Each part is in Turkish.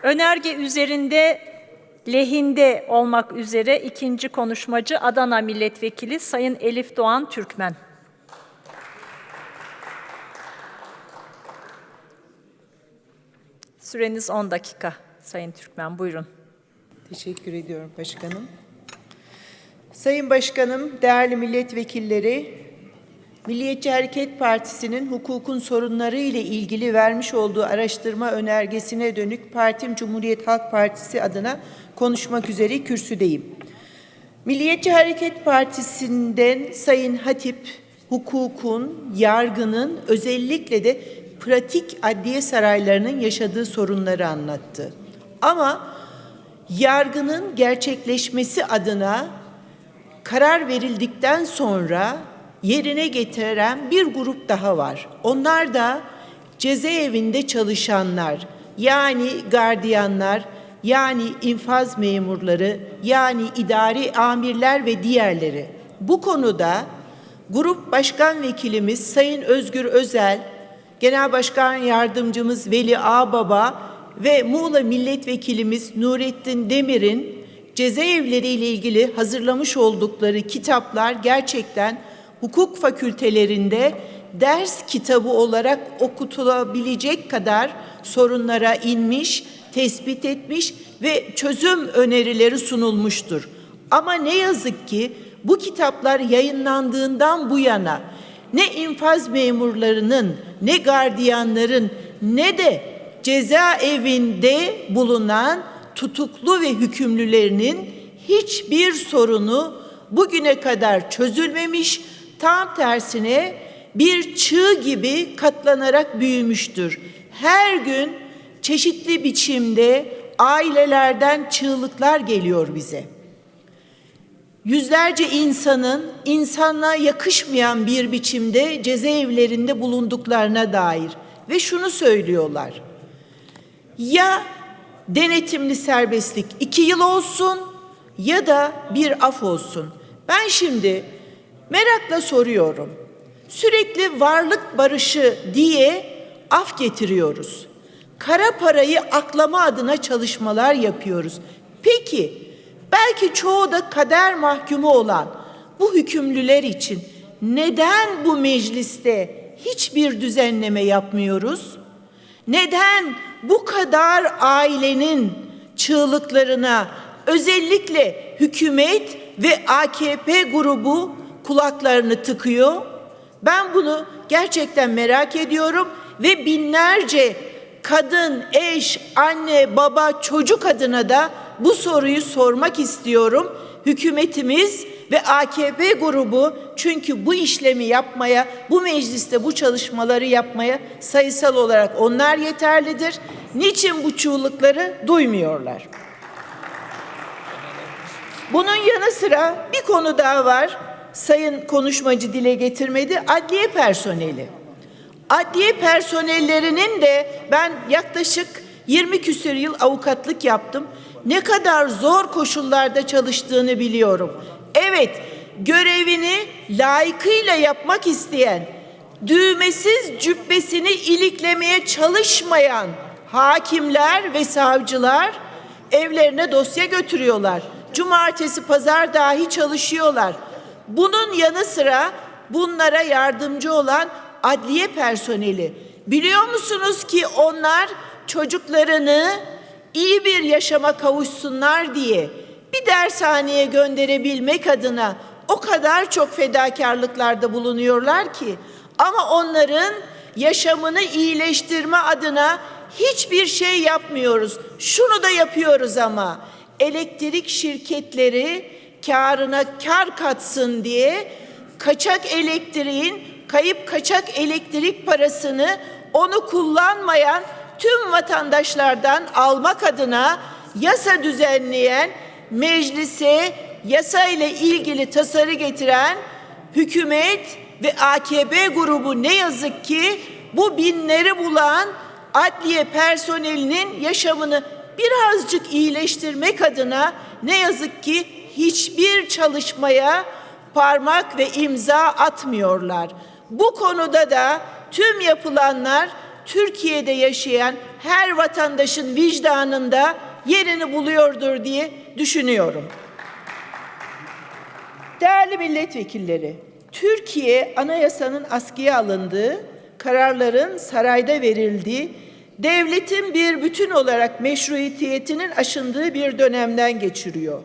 Önerge üzerinde lehinde olmak üzere ikinci konuşmacı Adana Milletvekili Sayın Elif Doğan Türkmen. Süreniz 10 dakika Sayın Türkmen, buyurun. Teşekkür ediyorum başkanım. Sayın Başkanım, değerli milletvekilleri, Milliyetçi Hareket Partisi'nin hukukun sorunları ile ilgili vermiş olduğu araştırma önergesine dönük partim Cumhuriyet Halk Partisi adına konuşmak üzere kürsüdeyim. Milliyetçi Hareket Partisi'nden Sayın Hatip, hukukun, yargının, özellikle de pratik adliye saraylarının yaşadığı sorunları anlattı. Ama yargının gerçekleşmesi adına karar verildikten sonra yerine getiren bir grup daha var. Onlar da cezaevinde çalışanlar, yani gardiyanlar, yani infaz memurları, yani idari amirler ve diğerleri. Bu konuda Grup Başkan Vekilimiz Sayın Özgür Özel, Genel Başkan Yardımcımız Veli Ağbaba ve Muğla Milletvekilimiz Nurettin Demir'in cezaevleri ile ilgili hazırlamış oldukları kitaplar gerçekten hukuk fakültelerinde ders kitabı olarak okutulabilecek kadar sorunlara inmiş, tespit etmiş ve çözüm önerileri sunulmuştur. Ama ne yazık ki bu kitaplar yayınlandığından bu yana ne infaz memurlarının, ne gardiyanların, ne de cezaevinde bulunan tutuklu ve hükümlülerinin hiçbir sorunu bugüne kadar çözülmemiş, tam tersine bir çığ gibi katlanarak büyümüştür. Her gün çeşitli biçimde ailelerden çığlıklar geliyor bize. Yüzlerce insanın insanlığa yakışmayan bir biçimde cezaevlerinde bulunduklarına dair ve şunu söylüyorlar: ya denetimli serbestlik 2 yıl olsun ya da bir af olsun. Ben şimdi merakla soruyorum. Sürekli varlık barışı diye af getiriyoruz. Kara parayı aklama adına çalışmalar yapıyoruz. Peki, belki çoğu da kader mahkumu olan bu hükümlüler için neden bu mecliste hiçbir düzenleme yapmıyoruz? Neden bu kadar ailenin çığlıklarına özellikle hükümet ve AKP grubu kulaklarını tıkıyor? Ben bunu gerçekten merak ediyorum ve binlerce kadın, eş, anne, baba, çocuk adına da bu soruyu sormak istiyorum. Hükümetimiz ve AKP grubu, çünkü bu işlemi yapmaya, bu mecliste bu çalışmaları yapmaya sayısal olarak onlar yeterlidir. Niçin bu çığlıkları duymuyorlar? Bunun yanı sıra bir konu daha var. Sayın konuşmacı dile getirmedi. Adliye personeli. Adliye personellerinin de ben yaklaşık 20 küsur yıl avukatlık yaptım. Ne kadar zor koşullarda çalıştığını biliyorum. Evet, görevini layıkıyla yapmak isteyen, düğmesiz cübbesini iliklemeye çalışmayan hakimler ve savcılar evlerine dosya götürüyorlar. Cumartesi, pazar dahi çalışıyorlar. Bunun yanı sıra bunlara yardımcı olan adliye personeli. Biliyor musunuz ki onlar çocuklarını iyi bir yaşama kavuşsunlar diye bir dershaneye gönderebilmek adına o kadar çok fedakarlıklarda bulunuyorlar ki, ama onların yaşamını iyileştirme adına hiçbir şey yapmıyoruz. Şunu da yapıyoruz ama elektrik şirketleri kârına kâr katsın diye kaçak elektriğin, kayıp kaçak elektrik parasını onu kullanmayan tüm vatandaşlardan almak adına yasa düzenleyen, meclise yasa ile ilgili tasarı getiren hükümet ve AKP grubu ne yazık ki bu binleri bulan adliye personelinin yaşamını birazcık iyileştirmek adına ne yazık ki hiçbir çalışmaya parmak ve imza atmıyorlar. Bu konuda da tüm yapılanlar Türkiye'de yaşayan her vatandaşın vicdanında yerini buluyordur diye düşünüyorum. Değerli milletvekilleri, Türkiye anayasanın askıya alındığı, kararların sarayda verildiği, devletin bir bütün olarak meşruiyetinin aşındığı bir dönemden geçiriyor.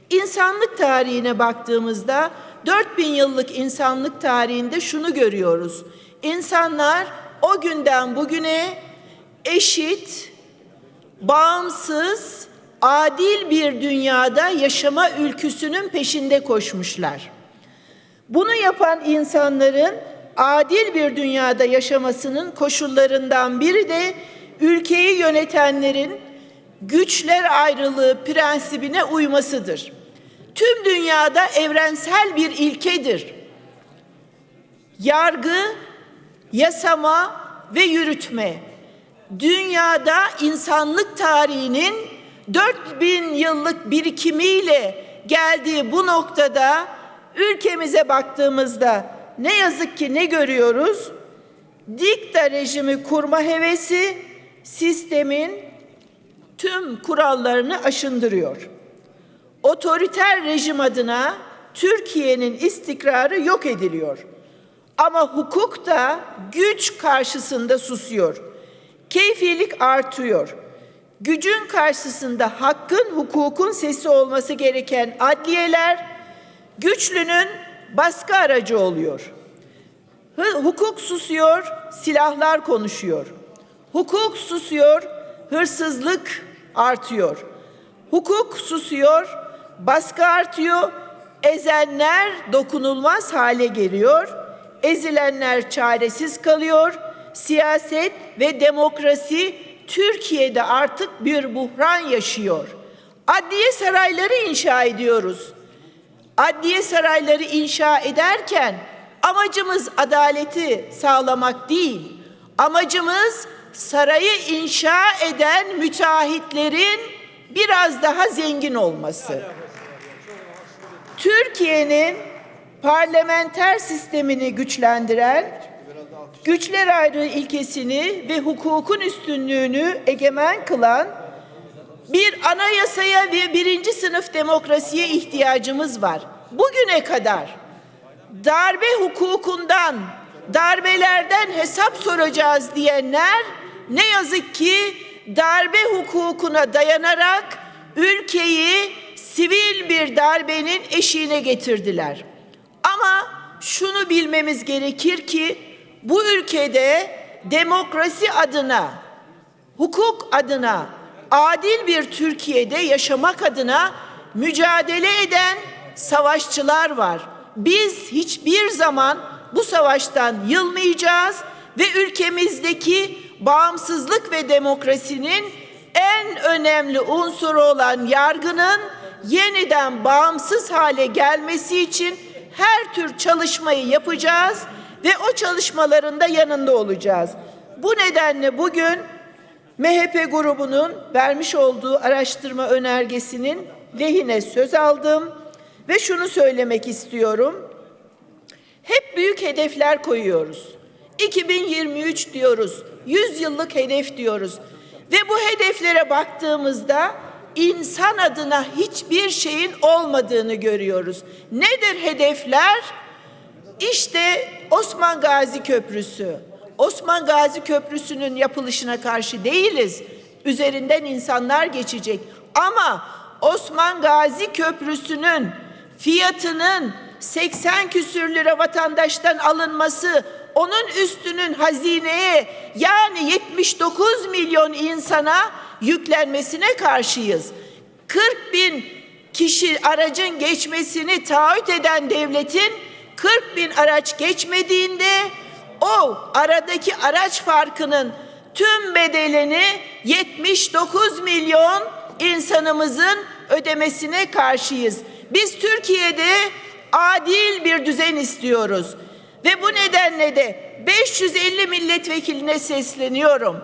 İnsanlık tarihine baktığımızda 4000 yıllık insanlık tarihinde şunu görüyoruz. İnsanlar o günden bugüne eşit, bağımsız, adil bir dünyada yaşama ülküsünün peşinde koşmuşlar. Bunu yapan insanların adil bir dünyada yaşamasının koşullarından biri de ülkeyi yönetenlerin güçler ayrılığı prensibine uymasıdır. Tüm dünyada evrensel bir ilkedir. Yargı, yasama ve yürütme. Dünyada insanlık tarihinin 4000 yıllık birikimiyle geldiği bu noktada ülkemize baktığımızda ne yazık ki ne görüyoruz? Dikta rejimi kurma hevesi sistemin tüm kurallarını aşındırıyor. Otoriter rejim adına Türkiye'nin istikrarı yok ediliyor. Ama hukuk da güç karşısında susuyor. Keyfilik artıyor. Gücün karşısında hakkın, hukukun sesi olması gereken adliyeler, güçlünün baskı aracı oluyor. Hukuk susuyor, silahlar konuşuyor. Hukuk susuyor, hırsızlık artıyor. Hukuk susuyor, baskı artıyor, ezenler dokunulmaz hale geliyor, ezilenler çaresiz kalıyor. Siyaset ve demokrasi Türkiye'de artık bir buhran yaşıyor. Adliye sarayları inşa ediyoruz. Adliye sarayları inşa ederken amacımız adaleti sağlamak değil. Amacımız sarayı inşa eden müteahhitlerin biraz daha zengin olması. Türkiye'nin parlamenter sistemini güçlendiren, güçler ayrılığı ilkesini ve hukukun üstünlüğünü egemen kılan bir anayasaya ve birinci sınıf demokrasiye ihtiyacımız var. Bugüne kadar darbe hukukundan, darbelerden hesap soracağız diyenler ne yazık ki darbe hukukuna dayanarak ülkeyi sivil bir darbenin eşiğine getirdiler. Ama şunu bilmemiz gerekir ki bu ülkede demokrasi adına, hukuk adına, adil bir Türkiye'de yaşamak adına mücadele eden savaşçılar var. Biz hiçbir zaman bu savaştan yılmayacağız ve ülkemizdeki bağımsızlık ve demokrasinin en önemli unsuru olan yargının yeniden bağımsız hale gelmesi için her tür çalışmayı yapacağız ve o çalışmaların da yanında olacağız. Bu nedenle bugün MHP grubunun vermiş olduğu araştırma önergesinin lehine söz aldım ve şunu söylemek istiyorum. Hep büyük hedefler koyuyoruz. 2023 diyoruz, 100 yıllık hedef diyoruz ve bu hedeflere baktığımızda insan adına hiçbir şeyin olmadığını görüyoruz. Nedir hedefler? İşte Osman Gazi Köprüsü. Osman Gazi Köprüsü'nün yapılışına karşı değiliz. Üzerinden insanlar geçecek. Ama Osman Gazi Köprüsü'nün fiyatının 80 küsür lira vatandaştan alınması, onun üstünün hazineye yani 79 milyon insana yüklenmesine karşıyız. 40 bin kişi aracın geçmesini taahhüt eden devletin 40 bin araç geçmediğinde o aradaki araç farkının tüm bedelini 79 milyon insanımızın ödemesine karşıyız. Biz Türkiye'de adil bir düzen istiyoruz ve bu nedenle de 550 milletvekiline sesleniyorum.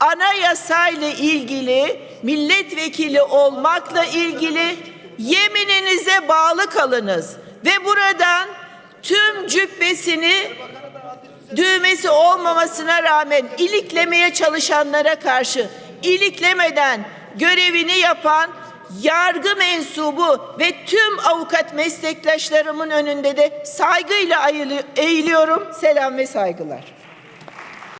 Anayasayla ilgili, milletvekili olmakla ilgili yemininize bağlı kalınız ve buradan tüm cübbesini düğmesi olmamasına rağmen iliklemeye çalışanlara karşı iliklemeden görevini yapan yargı mensubu ve tüm avukat meslektaşlarımın önünde de saygıyla eğiliyorum. Selam ve saygılar.